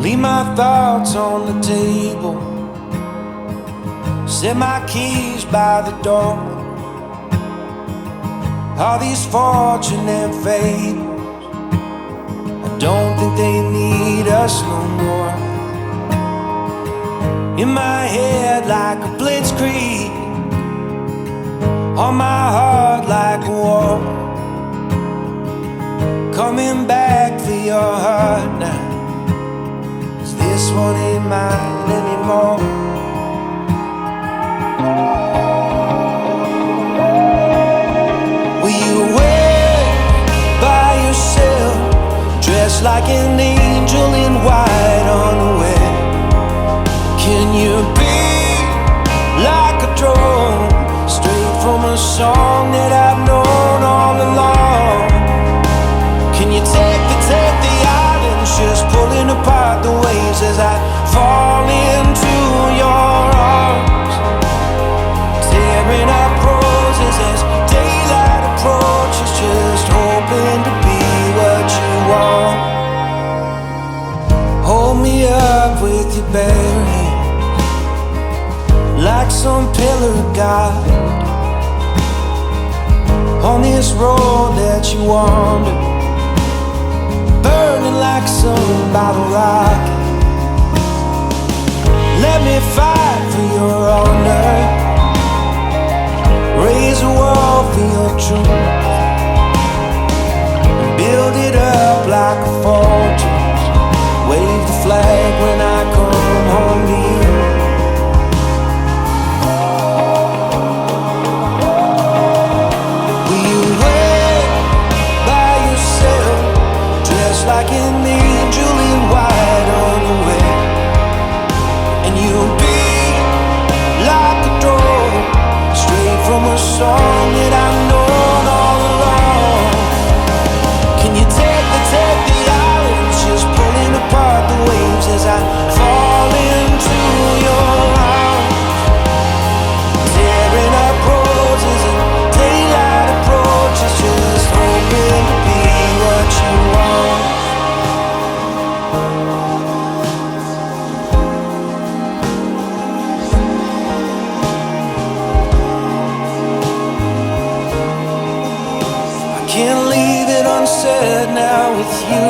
Leave my thoughts on the table, set my keys by the door. All these fortune and fables, I don't think they need us no more. In my head like a blitzkrieg, on my heart like a war. Coming back for your heart now, 'cause this one ain't mine anymore. Will you wait by yourself, dressed like an angel in white on the way? Can you be like a drone, straight from a song that I've known all along? Can you take the islands, just pulling apart the waves as I fall into your arms, tearing up roses as daylight approaches, just hoping to be what you want. Hold me up with your bare hands, like some pillar of God, on this road that you wander, burning like some bottle rocket. Let me fight for your honor, raise a wall for your truth, and build it up like a fortress. Wave the flag when I come home to you. Will you wait by yourself, dressed like an angel in white on the way? And you'll be like a drone, straight from a song that I've known all along. Can you take the islands, just pulling apart the waves as I fall into your arms, tearing up roses and daylight approaches, just hoping to be what you want. Can't leave it unsaid now with you